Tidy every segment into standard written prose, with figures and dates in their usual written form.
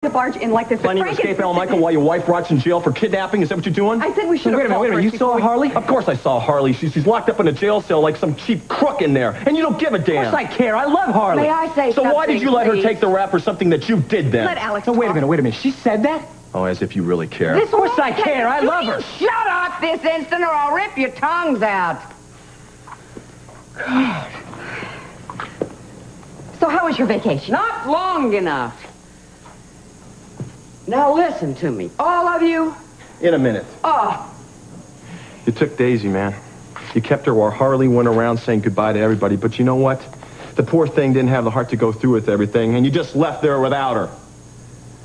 to barge in like this. Planning to escape Al Michael while your wife rots in jail for kidnapping? Is that what you're doing? I said we should have. Wait a minute. You saw Harley? Of course I saw Harley. She's locked up in a jail cell like some cheap crook in there. And you don't give a damn. Of course I care. I love Harley. May I say So something, why did you let her please? take the rap for something that you did then? Let Alex No, wait a talk. minute. She said that? Oh, as if you really care. This Of course I won't care. take- I love her. Shut up this instant or I'll rip your tongues out. So how was your vacation? Not long enough. Now listen to me, all of you. In a minute. Oh, You took Daisy, man. You kept her while Harley went around saying goodbye to everybody. But you know what? The poor thing didn't have the heart to go through with everything, and you just left there without her.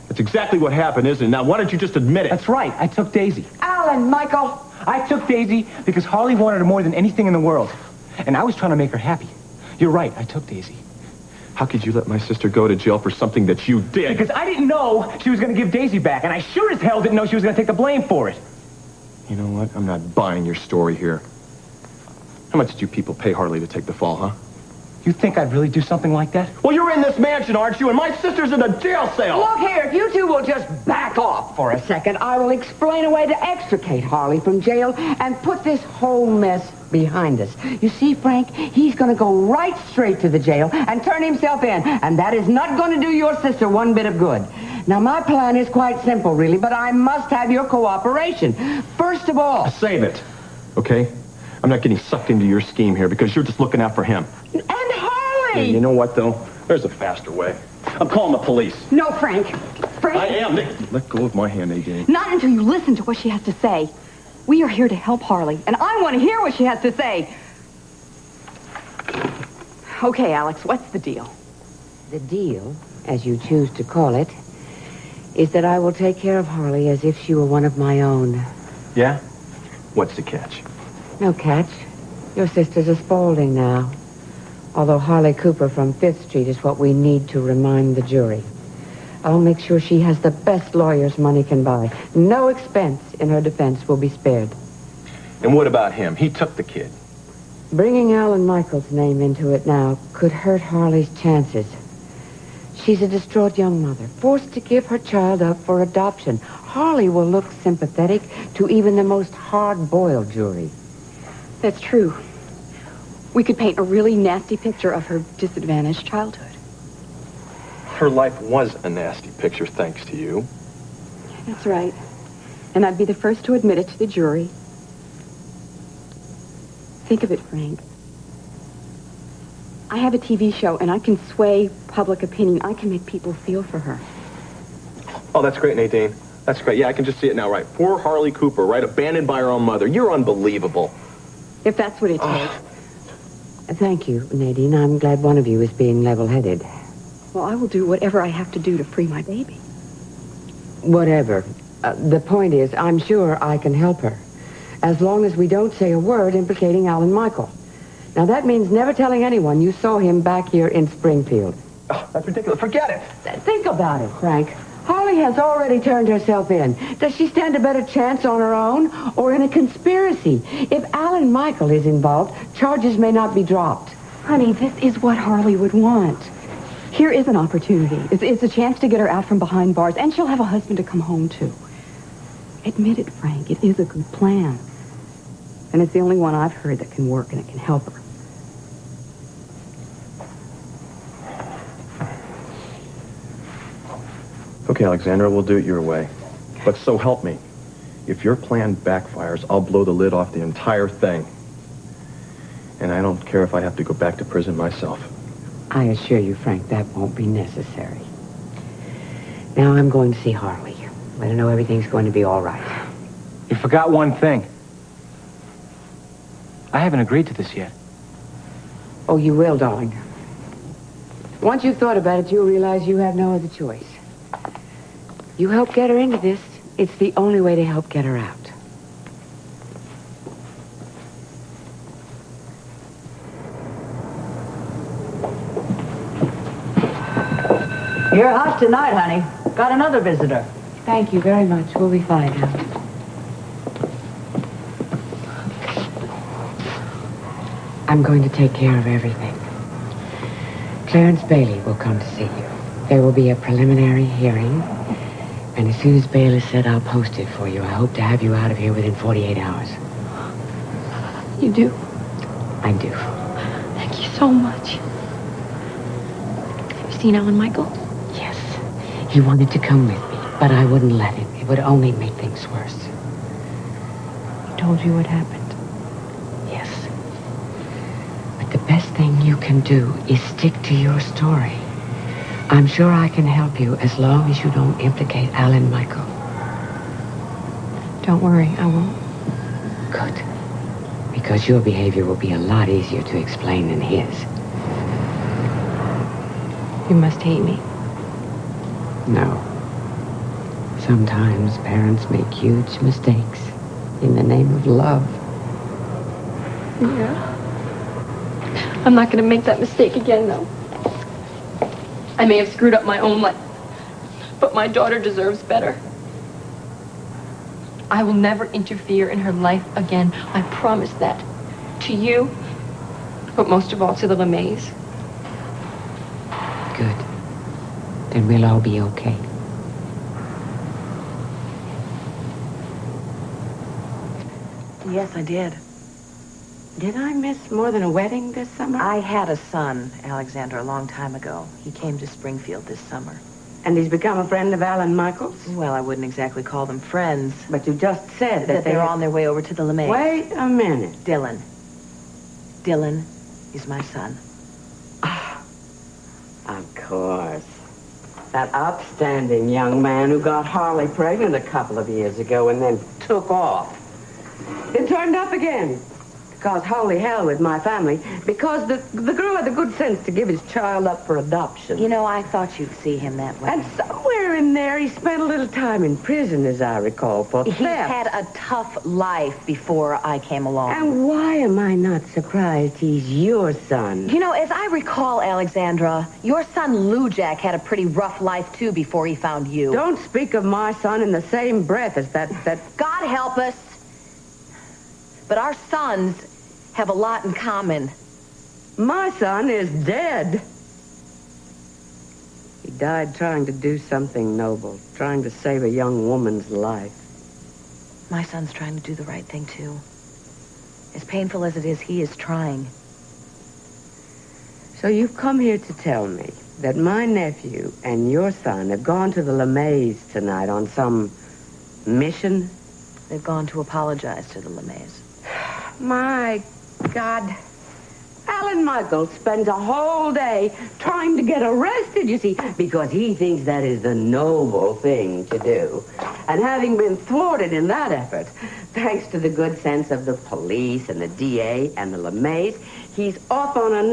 That's exactly what happened, isn't it? Now, why don't you just admit it? That's right. I took Daisy. Alan, Michael. I took Daisy because Harley wanted her more than anything in the world. And I was trying to make her happy. You're right. I took Daisy. How could you let my sister go to jail for something that you did? Because I didn't know she was going to give Daisy back. And I sure as hell didn't know she was going to take the blame for it. You know what? I'm not buying your story here. How much did you people pay Harley to take the fall, huh? You think I'd really do something like that? Well, you're in this mansion, aren't you? And my sister's in a jail cell. Look here, if you two will just back off for a second, I will explain a way to extricate Harley from jail and put this whole mess behind us. You see, Frank, he's going to go right straight to the jail and turn himself in, and that is not going to do your sister one bit of good. Now, my plan is quite simple, really, but I must have your cooperation. First of all... Save it, okay? I'm not getting sucked into your scheme here because you're just looking out for him. And Harley! And you know what, though? There's a faster way. I'm calling the police. No, Frank. Frank. I am. Let go of my hand, Nadine. Not until you listen to what she has to say. We are here to help Harley, and I want to hear what she has to say. Okay, Alex, what's the deal? The deal, as you choose to call it, is that I will take care of Harley as if she were one of my own. Yeah? What's the catch? No catch. Your sister's a Spaulding now. Although Harley Cooper from 5th Street is what we need to remind the jury. I'll make sure she has the best lawyers money can buy. No expense in her defense will be spared. And what about him? He took the kid. Bringing Alan Michael's name into it now could hurt Harley's chances. She's a distraught young mother, forced to give her child up for adoption. Harley will look sympathetic to even the most hard-boiled jury. That's true. We could paint a really nasty picture of her disadvantaged childhood. Her life was a nasty picture, thanks to you. That's right. And I'd be the first to admit it to the jury. Think of it, Frank. I have a TV show, and I can sway public opinion. I can make people feel for her. Oh, that's great, Nadine. That's great. Yeah, I can just see it now, right? Poor Harley Cooper, right? Abandoned by her own mother. You're unbelievable. If that's what it takes. Thank you, Nadine. I'm glad one of you is being level-headed. Well, I will do whatever I have to do to free my baby. Whatever. The point is, I'm sure I can help her. As long as we don't say a word implicating Alan Michael. Now, that means never telling anyone you saw him back here in Springfield. Oh, that's ridiculous. Forget it. Think about it, Frank. Harley has already turned herself in. Does she stand a better chance on her own or in a conspiracy? If Alan Michael is involved, charges may not be dropped. Honey, this is what Harley would want. Here is an opportunity. It's a chance to get her out from behind bars, and she'll have a husband to come home to. Admit it, Frank. It is a good plan. And it's the only one I've heard that can work and it can help her. Okay, Alexandra, we'll do it your way. But so help me. If your plan backfires, I'll blow the lid off the entire thing. And I don't care if I have to go back to prison myself. I assure you, Frank, that won't be necessary. Now I'm going to see Harley. Let her know everything's going to be all right. You forgot one thing. I haven't agreed to this yet. Oh, you will, darling. Once you've thought about it, you'll realize you have no other choice. You help get her into this, it's the only way to help get her out. You're hot tonight, honey. Got another visitor. Thank you very much. We'll be fine now. I'm going to take care of everything. Clarence Bailey will come to see you. There will be a preliminary hearing, and as soon as bail is set, I'll post it for you. I hope to have you out of here within 48 hours. You do? I do. Thank you so much. Have you seen Alan Michael? Yes. He wanted to come with me, but I wouldn't let him. It would only make things worse. He told you what happened? Yes. But the best thing you can do is stick to your story. I'm sure I can help you as long as you don't implicate Alan Michael. Don't worry, I won't. Good. Because your behavior will be a lot easier to explain than his. You must hate me. No. Sometimes parents make huge mistakes in the name of love. Yeah. I'm not going to make that mistake again, though. I may have screwed up my own life, but my daughter deserves better. I will never interfere in her life again. I promise that. To you, but most of all to the LeMays. Good. Then we'll all be okay. Yes, I did. Did I miss more than a wedding this summer? I had a son, Alexandra, a long time ago. He came to Springfield this summer. And he's become a friend of Alan Michael's? Well, I wouldn't exactly call them friends. But you just said That they're on their way over to the LeMays. Wait a minute. Dylan. Dylan is my son. Of course. That upstanding young man who got Harley pregnant a couple of years ago and then took off. It turned up again. Caused holy hell with my family because the girl had the good sense to give his child up for adoption. You know, I thought you'd see him that way. And somewhere in there, he spent a little time in prison, as I recall, for theft. He's had a tough life before I came along. And why am I not surprised he's your son? You know, as I recall, Alexandra, your son Lou Jack had a pretty rough life, too, before he found you. Don't speak of my son in the same breath as that... God help us. But our sons have a lot in common. My son is dead. He died trying to do something noble, trying to save a young woman's life. My son's trying to do the right thing, too. As painful as it is, he is trying. So you've come here to tell me that my nephew and your son have gone to the LeMays tonight on some mission? They've gone to apologize to the LeMays. My God. Alan Michael spends a whole day trying to get arrested, you see, because he thinks that is the noble thing to do. And having been thwarted in that effort, thanks to the good sense of the police and the DA and the LeMays, he's off on a